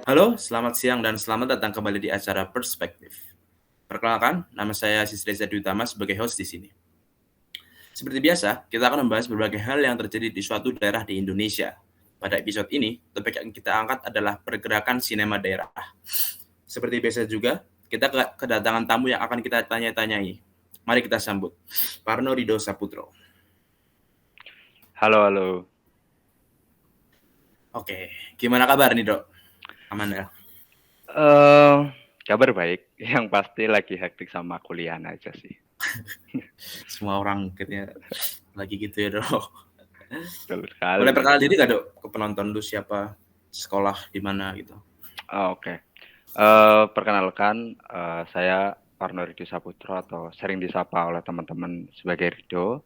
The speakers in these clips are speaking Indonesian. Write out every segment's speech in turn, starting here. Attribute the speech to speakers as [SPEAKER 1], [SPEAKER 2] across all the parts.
[SPEAKER 1] Halo, selamat siang dan selamat datang kembali di acara Perspektif. Perkenalkan, nama saya Sis Reza Dwi Utama sebagai host di sini. Seperti biasa, kita akan membahas berbagai hal yang terjadi di suatu daerah di Indonesia. Pada episode ini, topik yang kita angkat adalah pergerakan sinema daerah. Seperti biasa juga, kita kedatangan tamu yang akan kita tanya-tanyai. Mari kita sambut, Parno Rido Saputro.
[SPEAKER 2] Halo, halo.
[SPEAKER 1] Oke, gimana kabar nih dok? Aman ya?
[SPEAKER 2] Eh, kabar baik. Yang pasti lagi hektik sama kuliah aja sih.
[SPEAKER 1] Semua orang kayaknya lagi gitu ya dok.
[SPEAKER 2] Betul
[SPEAKER 1] Boleh
[SPEAKER 2] sekali.
[SPEAKER 1] perkenalkan diri gak dok ke penonton lu siapa, sekolah di mana gitu?
[SPEAKER 2] Oke. Perkenalkan, saya Parno Rido Saputro atau sering disapa oleh teman-teman sebagai Rido.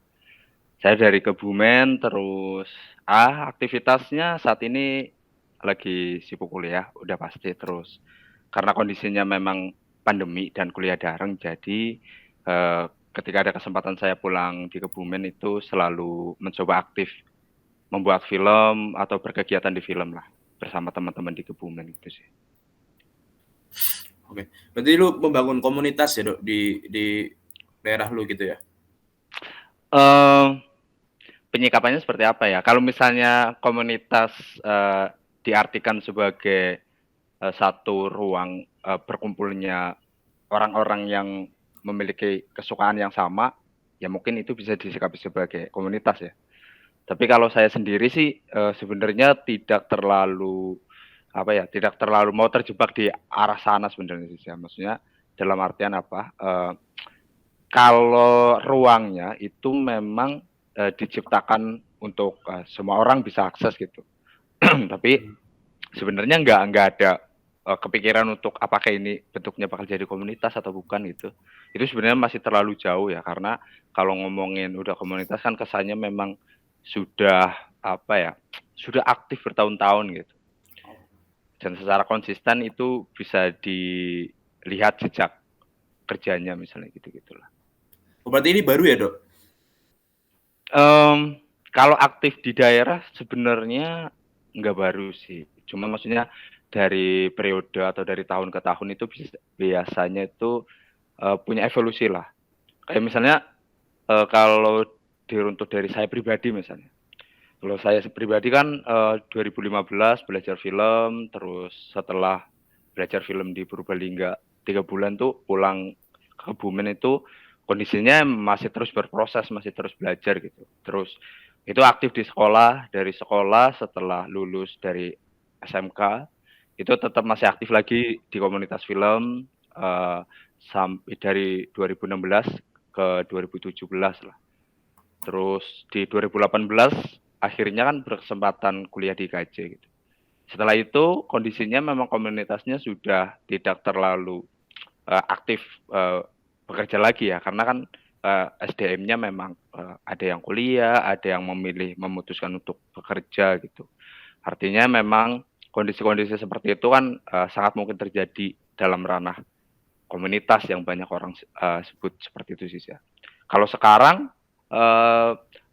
[SPEAKER 2] Saya dari Kebumen, terus aktivitasnya saat ini lagi sibuk kuliah, udah pasti. Terus karena kondisinya memang pandemi dan kuliah daring, jadi ketika ada kesempatan saya pulang di Kebumen itu selalu mencoba aktif membuat film atau berkegiatan di film lah bersama teman-teman di Kebumen gitu sih.
[SPEAKER 1] Oke, berarti lu membangun komunitas ya dok di daerah lu gitu ya?
[SPEAKER 2] Eh, Penyikapannya seperti apa ya? Kalau misalnya komunitas diartikan sebagai satu ruang berkumpulnya orang-orang yang memiliki kesukaan yang sama, ya mungkin itu bisa disikapi sebagai komunitas ya. Tapi kalau saya sendiri sih sebenarnya tidak terlalu tidak terlalu mau terjebak di arah sana sebenarnya sih. Maksudnya dalam artian apa? Kalau ruangnya itu memang diciptakan untuk semua orang bisa akses gitu. Tapi sebenarnya nggak ada kepikiran untuk apakah ini bentuknya bakal jadi komunitas atau bukan gitu. Itu sebenarnya masih terlalu jauh ya, karena kalau ngomongin udah komunitas kan kesannya memang sudah sudah aktif bertahun-tahun gitu. Dan secara konsisten itu bisa dilihat jejak kerjanya misalnya gitu-gitulah.
[SPEAKER 1] Oh, berarti ini baru ya dok?
[SPEAKER 2] Kalau aktif di daerah sebenarnya nggak baru sih. Cuma maksudnya dari periode atau dari tahun ke tahun itu biasanya itu punya evolusi lah. Kayak misalnya kalau diruntut dari saya pribadi misalnya. Kalau saya pribadi kan 2015 belajar film, terus setelah belajar film di Purbalingga 3 bulan tuh pulang ke Kebumen itu kondisinya masih terus berproses, masih terus belajar gitu. Terus itu aktif di sekolah, dari sekolah setelah lulus dari SMK itu tetap masih aktif lagi di komunitas film sampai dari 2016 ke 2017 lah. Terus di 2018 akhirnya kan berkesempatan kuliah di IKJ gitu. Setelah itu kondisinya memang komunitasnya sudah tidak terlalu aktif bekerja lagi ya, karena kan SDM-nya memang ada yang kuliah, ada yang memilih memutuskan untuk bekerja gitu. Artinya memang kondisi-kondisi seperti itu kan sangat mungkin terjadi dalam ranah komunitas yang banyak orang sebut seperti itu sih ya. Kalau sekarang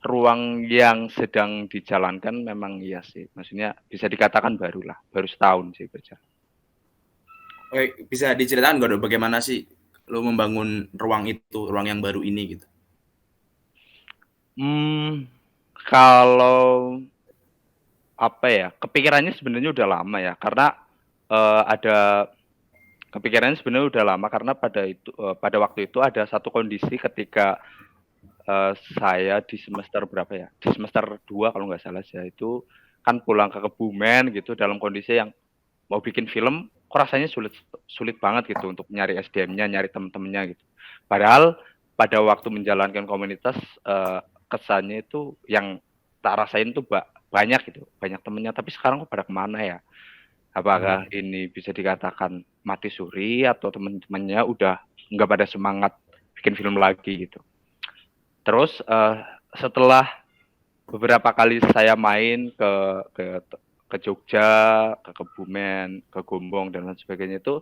[SPEAKER 2] ruang yang sedang dijalankan memang iya sih, maksudnya bisa dikatakan baru setahun sih berjalan.
[SPEAKER 1] Oke, bisa diceritakan gak dok bagaimana sih lu membangun ruang itu, ruang yang baru ini gitu?
[SPEAKER 2] Kalau kepikirannya sebenarnya udah lama ya, karena ada kepikirannya sebenarnya udah lama karena pada waktu itu ada satu kondisi ketika saya di semester berapa ya? Di semester 2 kalau nggak salah saya itu kan pulang ke Kebumen gitu dalam kondisi yang mau bikin film kok rasanya sulit sulit banget gitu untuk nyari SDM-nya, nyari temen-temennya gitu. Padahal pada waktu menjalankan komunitas kesannya itu yang tak rasain tuh banyak gitu, banyak temennya. Tapi sekarang kok pada kemana ya? Apakah ini bisa dikatakan mati suri atau teman-temannya udah nggak pada semangat bikin film lagi gitu. Terus setelah beberapa kali saya main ke Jogja, ke Kebumen, ke Gombong dan lain sebagainya itu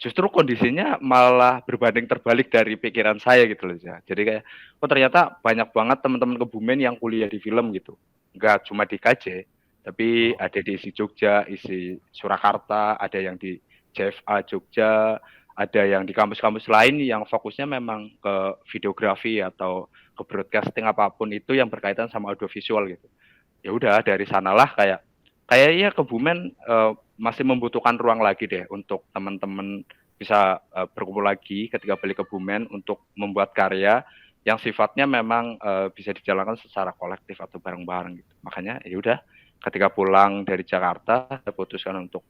[SPEAKER 2] justru kondisinya malah berbanding terbalik dari pikiran saya gitu loh ya. Jadi kayak ternyata banyak banget teman-teman Kebumen yang kuliah di film gitu. Enggak cuma di KJ, Tapi ada di isi Jogja, isi Surakarta, ada yang di JFA Jogja, ada yang di kampus-kampus lain yang fokusnya memang ke videografi atau ke broadcasting apapun itu yang berkaitan sama audiovisual gitu. Ya udah dari sanalah kayaknya Kebumen masih membutuhkan ruang lagi deh untuk teman-teman bisa berkumpul lagi ketika balik Kebumen untuk membuat karya yang sifatnya memang bisa dijalankan secara kolektif atau bareng-bareng gitu. Makanya ya udah ketika pulang dari Jakarta saya putuskan untuk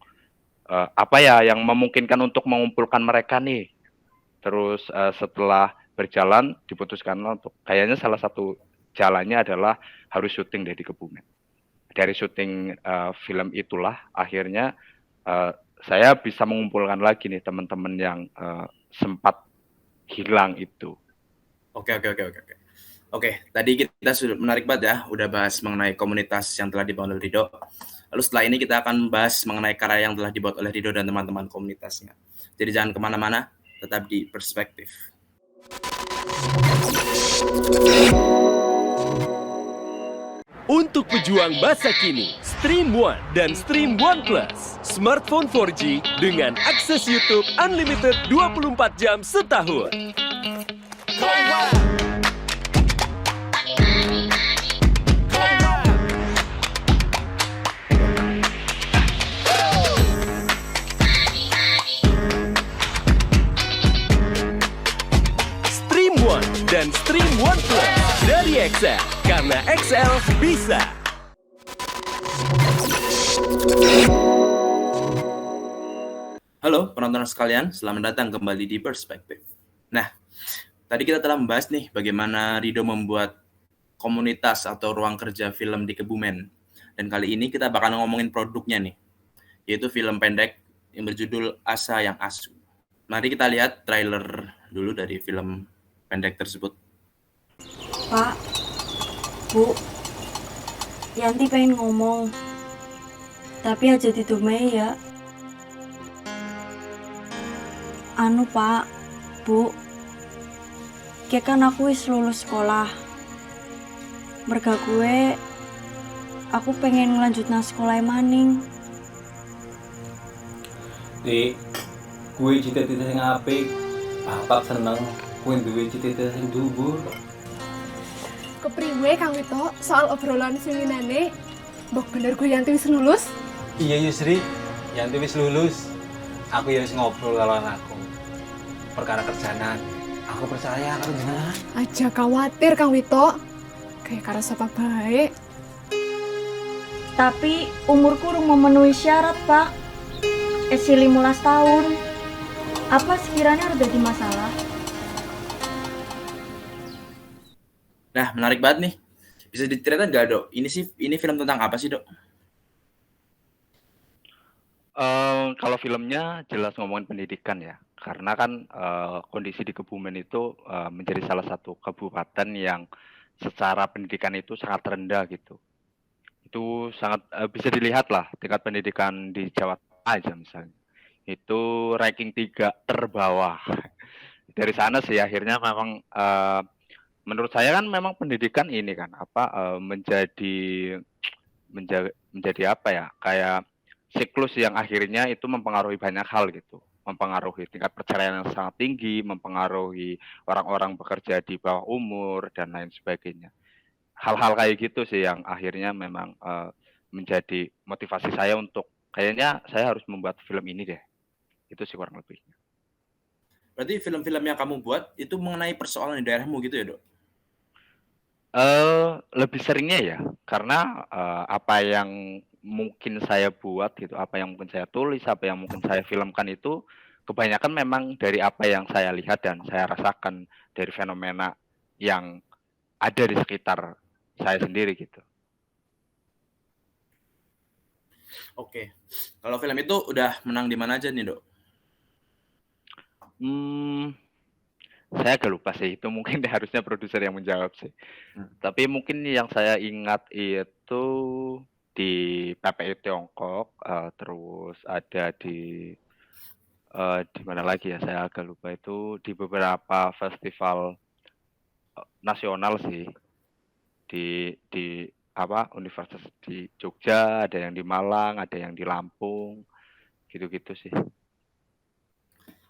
[SPEAKER 2] apa ya yang memungkinkan untuk mengumpulkan mereka nih. Terus setelah berjalan diputuskan untuk kayaknya salah satu jalannya adalah harus syuting di Kebumen. Dari syuting film itulah akhirnya saya bisa mengumpulkan lagi nih teman-teman yang sempat hilang itu.
[SPEAKER 1] Oke. Oke, tadi kita sudah menarik banget ya, udah bahas mengenai komunitas yang telah dibangun oleh Rido. Lalu setelah ini kita akan bahas mengenai karya yang telah dibuat oleh Rido dan teman-teman komunitasnya. Jadi jangan kemana-mana, tetap di Perspektif.
[SPEAKER 3] Untuk pejuang masa kini, Stream One dan Stream One Plus. Smartphone 4G dengan akses YouTube unlimited 24 jam setahun. Stream One dan Stream One Plus dari XL, karena XL bisa.
[SPEAKER 1] Halo penonton sekalian, selamat datang kembali di Perspektif. Nah, tadi kita telah membahas nih bagaimana Rido membuat komunitas atau ruang kerja film di Kebumen. Dan kali ini kita bakal ngomongin produknya nih, yaitu film pendek yang berjudul Asa yang Asu. Mari kita lihat trailer dulu dari film pendek tersebut.
[SPEAKER 4] Pak, Bu, Yanti pengen ngomong, tapi aja ditumai ya. Anu Pak, Bu, kayak kan aku wis lulus sekolah. Merga gue, aku pengen ngelanjut nang sekolah maning.
[SPEAKER 5] Dik, gue cita-cita sing apik. Bapak seneng gue duwe cita-cita sing dhuwur.
[SPEAKER 6] Kepriwe Kang Wito soal obrolan seminane? Mbok bener gue Yanti wis lulus?
[SPEAKER 5] Iya Yusri, Yanti wis lulus. Aku ya wis ngobrol karo anakku. Perkara kerjaan, aku percaya karo jenengan.
[SPEAKER 6] Aja khawatir Kang Wito. Kayak karo sapa bae.
[SPEAKER 4] Tapi umurku urung memenuhi syarat, Pak. Esi 15 tahun. Apa sekiranya udah di masalah?
[SPEAKER 1] Nah, menarik banget nih. Bisa diceritain nggak, Dok? Ini film tentang apa sih, Dok?
[SPEAKER 2] Kalau filmnya jelas ngomongin pendidikan ya, karena kan kondisi di Kebumen itu menjadi salah satu kabupaten yang secara pendidikan itu sangat rendah gitu. Itu sangat bisa dilihat lah tingkat pendidikan di Jawa Tengah aja misalnya. Itu ranking 3 terbawah. Dari sana sih akhirnya memang menurut saya kan memang pendidikan ini kan menjadi apa ya, kayak siklus yang akhirnya itu mempengaruhi banyak hal gitu, mempengaruhi tingkat perceraian yang sangat tinggi, mempengaruhi orang-orang bekerja di bawah umur dan lain sebagainya. Hal-hal kayak gitu sih yang akhirnya memang menjadi motivasi saya untuk kayaknya saya harus membuat film ini deh. Itu sih kurang lebihnya.
[SPEAKER 1] Berarti film-film yang kamu buat itu mengenai persoalan di daerahmu gitu ya, Dok?
[SPEAKER 2] Lebih seringnya ya, karena apa yang mungkin saya buat gitu, apa yang mungkin saya tulis, apa yang mungkin saya filmkan itu kebanyakan memang dari apa yang saya lihat dan saya rasakan dari fenomena yang ada di sekitar saya sendiri gitu.
[SPEAKER 1] Oke. Kalau film itu udah menang di mana aja nih, Dok?
[SPEAKER 2] Saya agak lupa sih, itu mungkin harusnya produser yang menjawab sih. Tapi mungkin yang saya ingat itu di PPI Tiongkok, terus ada di mana lagi ya, saya agak lupa, itu di beberapa festival nasional sih. Di universitas di Jogja, ada yang di Malang, ada yang di Lampung, gitu-gitu sih.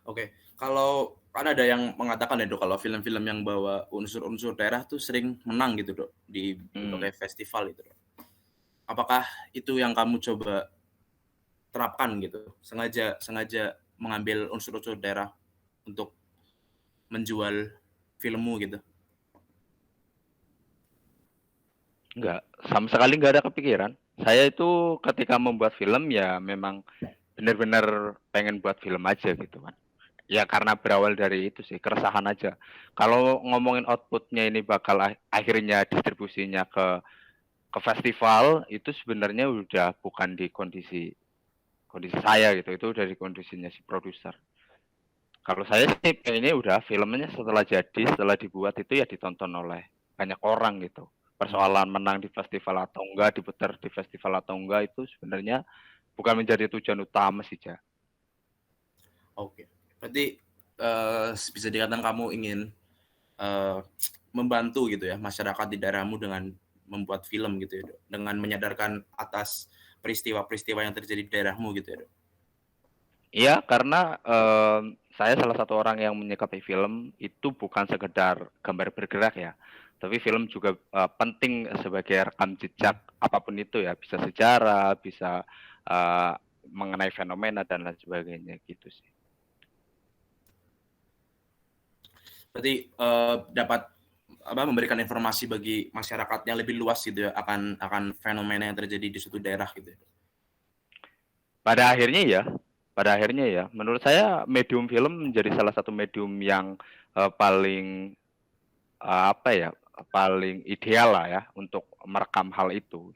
[SPEAKER 1] Oke, kalau kan ada yang mengatakan ya Dok, kalau film-film yang bawa unsur-unsur daerah tuh sering menang gitu Dok di berbagai festival itu Dok. Apakah itu yang kamu coba terapkan gitu? Sengaja mengambil unsur-unsur daerah untuk menjual filmmu gitu?
[SPEAKER 2] Enggak, sama sekali nggak ada kepikiran. Saya itu ketika membuat film ya memang benar-benar pengen buat film aja gitu kan. Ya karena berawal dari itu sih, keresahan aja. Kalau ngomongin outputnya ini bakal akhirnya distribusinya ke festival, itu sebenarnya udah bukan di kondisi saya gitu, itu udah di kondisinya si produser. Kalau saya sih pengennya udah filmnya setelah dibuat itu ya ditonton oleh banyak orang gitu. Persoalan menang di festival atau enggak, diputar di festival atau enggak itu sebenarnya bukan menjadi tujuan utama sih, Ja.
[SPEAKER 1] Oke, berarti bisa dikatakan kamu ingin membantu gitu ya masyarakat di daerahmu dengan membuat film gitu ya Dok, dengan menyadarkan atas peristiwa-peristiwa yang terjadi di daerahmu gitu ya Dok.
[SPEAKER 2] Iya, karena saya salah satu orang yang menyikapi film itu bukan sekedar gambar bergerak ya, tapi film juga penting sebagai rekam jejak apapun itu ya, bisa sejarah, bisa mengenai fenomena dan lain sebagainya gitu sih.
[SPEAKER 1] Berarti dapat memberikan informasi bagi masyarakat yang lebih luas gitu ya akan fenomena yang terjadi di suatu daerah gitu ya.
[SPEAKER 2] Pada akhirnya ya, menurut saya medium film menjadi salah satu medium yang paling paling ideal lah ya untuk merekam hal itu.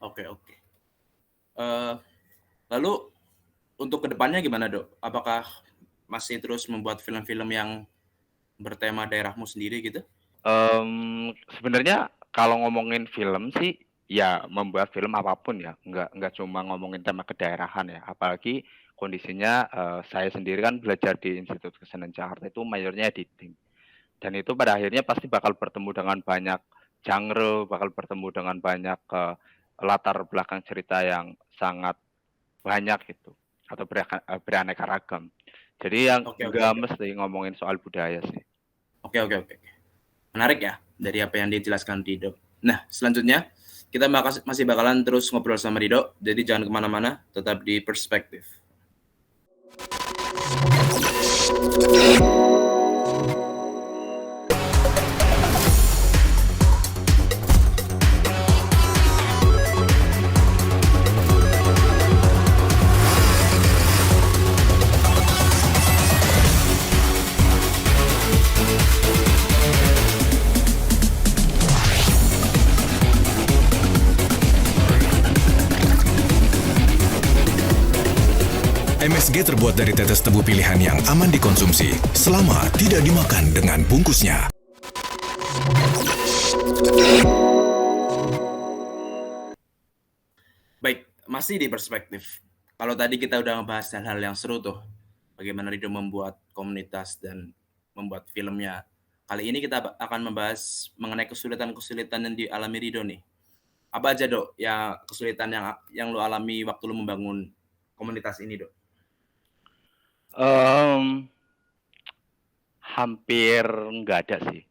[SPEAKER 1] Oke. Lalu untuk kedepannya gimana Dok? Apakah masih terus membuat film-film yang bertema daerahmu sendiri gitu?
[SPEAKER 2] Sebenarnya kalau ngomongin film sih ya membuat film apapun ya, nggak cuma ngomongin tema kedaerahan ya. Apalagi kondisinya saya sendiri kan belajar di Institut Kesenian Jakarta itu mayornya editing. Dan itu pada akhirnya pasti bakal bertemu dengan banyak genre, bakal bertemu dengan banyak latar belakang cerita yang sangat banyak gitu atau beraneka ragam. Jadi yang nggak mesti ngomongin soal budaya sih.
[SPEAKER 1] Oke. Menarik ya dari apa yang dijelaskan Dido. Nah, selanjutnya kita masih bakalan terus ngobrol sama Dido, jadi jangan kemana-mana, tetap di Perspektif.
[SPEAKER 7] MSG terbuat dari tetes tebu pilihan yang aman dikonsumsi selama tidak dimakan dengan bungkusnya.
[SPEAKER 1] Baik, masih di Perspektif. Kalau tadi kita udah ngebahas hal-hal yang seru tuh, bagaimana Rido membuat komunitas dan membuat filmnya. Kali ini kita akan membahas mengenai kesulitan-kesulitan yang dialami Rido nih. Apa aja Dok ya kesulitan yang lo alami waktu lo membangun komunitas ini Dok?
[SPEAKER 2] Hampir nggak ada sih.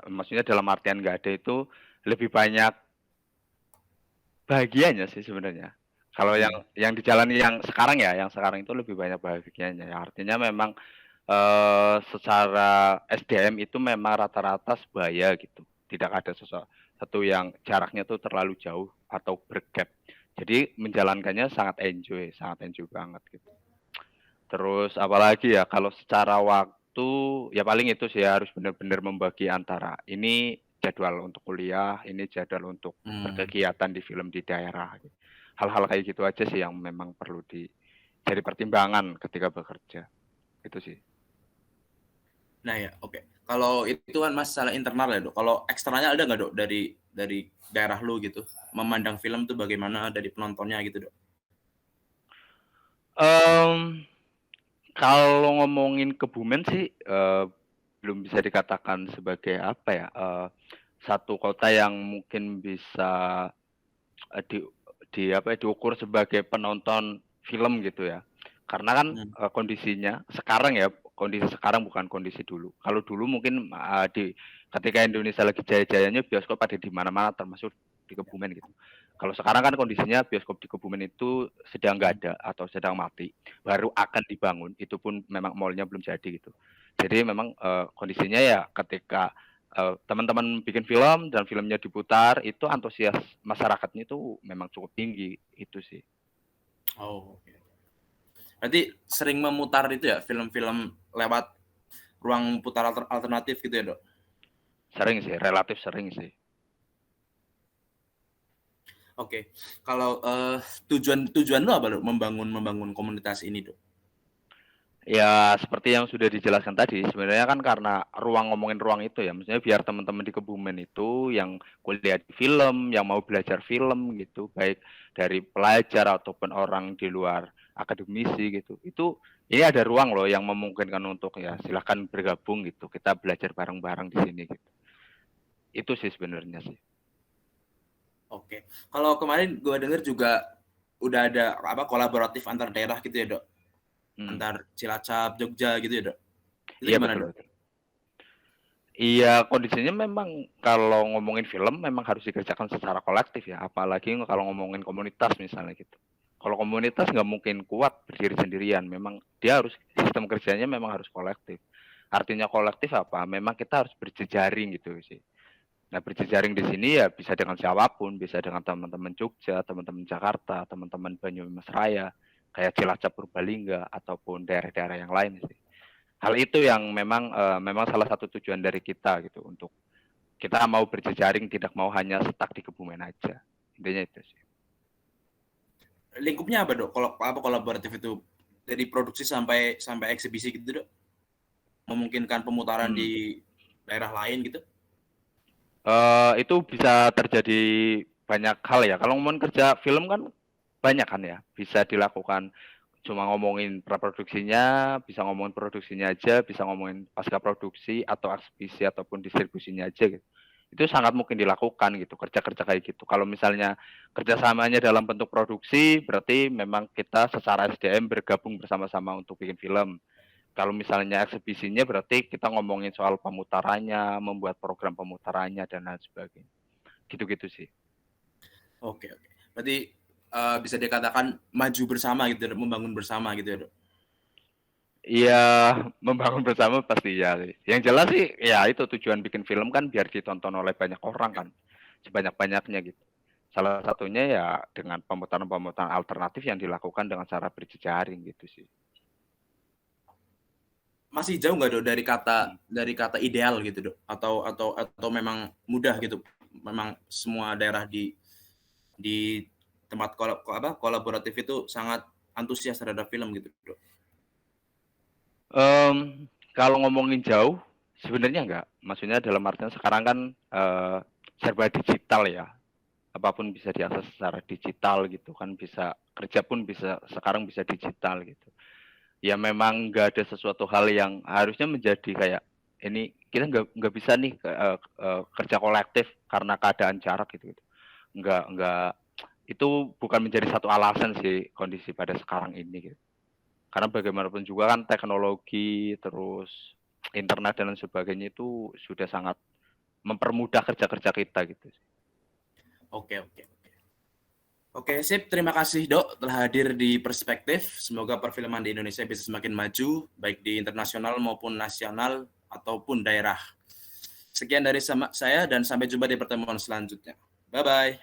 [SPEAKER 2] Maksudnya dalam artian nggak ada itu lebih banyak bahagianya sih sebenarnya. Kalau yang dijalani yang sekarang itu lebih banyak bahagianya. Ya, artinya memang secara SDM itu memang rata-rata sebaya gitu. Tidak ada sesuatu yang jaraknya tuh terlalu jauh atau bergap. Jadi menjalankannya sangat enjoy banget gitu. Terus apalagi ya kalau secara waktu ya paling itu sih harus benar-benar membagi antara ini jadwal untuk kuliah, ini jadwal untuk berkegiatan di film di daerah. Hal-hal kayak gitu aja sih yang memang perlu jadi pertimbangan ketika bekerja. Itu sih.
[SPEAKER 1] Nah ya, oke. Kalau itu kan masalah internal ya Dok. Kalau eksternalnya ada nggak Dok dari daerah lu gitu? Memandang film tuh bagaimana dari penontonnya gitu Dok?
[SPEAKER 2] Kalau ngomongin Kebumen sih belum bisa dikatakan sebagai apa ya, satu kota yang mungkin bisa diukur sebagai penonton film gitu ya. Karena kan kondisinya sekarang ya, kondisi sekarang bukan kondisi dulu. Kalau dulu mungkin ketika Indonesia lagi jaya-jayanya bioskop ada di mana-mana termasuk di Kebumen gitu. Kalau sekarang kan kondisinya bioskop di Kebumen itu sedang nggak ada atau sedang mati, baru akan dibangun. Itu pun memang mallnya belum jadi gitu. Jadi memang kondisinya ya ketika teman-teman bikin film dan filmnya diputar, itu antusias masyarakatnya itu memang cukup tinggi itu sih.
[SPEAKER 1] Oh, oke. Berarti sering memutar itu ya film-film lewat ruang putar alternatif gitu ya, Dok?
[SPEAKER 2] Sering sih, relatif sering sih.
[SPEAKER 1] Oke. Kalau tujuan lu apa, Dok, membangun komunitas ini, Dok?
[SPEAKER 2] Ya seperti yang sudah dijelaskan tadi, sebenarnya kan karena ngomongin ruang itu ya, maksudnya biar teman-teman di Kebumen itu yang kuliah di film, yang mau belajar film gitu, baik dari pelajar ataupun orang di luar akademisi gitu, itu ini ada ruang loh yang memungkinkan untuk ya silahkan bergabung gitu, kita belajar bareng-bareng di sini gitu. Itu sih sebenarnya sih.
[SPEAKER 1] Oke. Kalau kemarin gue dengar juga udah ada kolaboratif antar daerah gitu ya, Dok? Antar Cilacap, Jogja gitu ya, Dok? Itu
[SPEAKER 2] Iya
[SPEAKER 1] gimana,
[SPEAKER 2] betul.
[SPEAKER 1] Dok?
[SPEAKER 2] Iya, kondisinya memang kalau ngomongin film memang harus dikerjakan secara kolektif ya, apalagi kalau ngomongin komunitas misalnya gitu. Kalau komunitas nggak mungkin kuat berdiri sendirian, memang dia harus sistem kerjanya memang harus kolektif. Artinya kolektif apa? Memang kita harus berjejaring gitu sih. Nah, berjejaring di sini ya bisa dengan siapapun, bisa dengan teman-teman Jogja, teman-teman Jakarta, teman-teman Banyumas Raya, kayak Cilacap, Purbalingga, ataupun daerah-daerah yang lain sih. Hal itu yang memang salah satu tujuan dari kita gitu, untuk kita mau berjejaring, tidak mau hanya stuck di Kebumen aja. Intinya itu sih.
[SPEAKER 1] Lingkupnya apa, Dok? Kalau kolaboratif itu dari produksi sampai eksibisi gitu, Dok? Memungkinkan pemutaran di daerah lain gitu?
[SPEAKER 2] Itu bisa terjadi banyak hal ya. Kalau ngomongin kerja film kan banyak kan ya, bisa dilakukan. Cuma ngomongin praproduksinya, bisa ngomongin produksinya aja, bisa ngomongin pasca produksi atau eksibisi ataupun distribusinya aja gitu. Itu sangat mungkin dilakukan gitu, kerja-kerja kayak gitu. Kalau misalnya kerjasamanya dalam bentuk produksi, berarti memang kita secara SDM bergabung bersama-sama untuk bikin film. Kalau misalnya eksibisinya berarti kita ngomongin soal pemutarannya, membuat program pemutarannya dan lain sebagainya. Gitu-gitu sih.
[SPEAKER 1] Oke. Berarti bisa dikatakan maju bersama gitu, membangun bersama gitu ya, Dok?
[SPEAKER 2] Iya, membangun bersama pasti ya. Yang jelas sih ya itu tujuan bikin film kan biar ditonton oleh banyak orang kan, sebanyak-banyaknya gitu. Salah satunya ya dengan pemutaran-pemutaran alternatif yang dilakukan dengan cara berjejaring gitu sih.
[SPEAKER 1] Masih jauh nggak, Dok, dari kata ideal gitu, Dok? Atau memang mudah gitu? Memang semua daerah di tempat kolaboratif itu sangat antusias terhadap film gitu, Dok?
[SPEAKER 2] Kalau ngomongin jauh, sebenarnya enggak. Maksudnya dalam artian sekarang kan serba digital ya. Apapun bisa diakses secara digital gitu kan, bisa kerja pun bisa sekarang bisa digital gitu. Ya memang nggak ada sesuatu hal yang harusnya menjadi kayak ini kita nggak bisa nih kerja kolektif karena keadaan jarak gitu. Nggak itu bukan menjadi satu alasan sih kondisi pada sekarang ini gitu. Karena bagaimanapun juga kan teknologi terus internet dan lain sebagainya itu sudah sangat mempermudah kerja-kerja kita gitu.
[SPEAKER 1] Oke, sip. Terima kasih, Dok, telah hadir di Perspektif. Semoga perfilman di Indonesia bisa semakin maju, baik di internasional maupun nasional ataupun daerah. Sekian dari saya dan sampai jumpa di pertemuan selanjutnya. Bye-bye.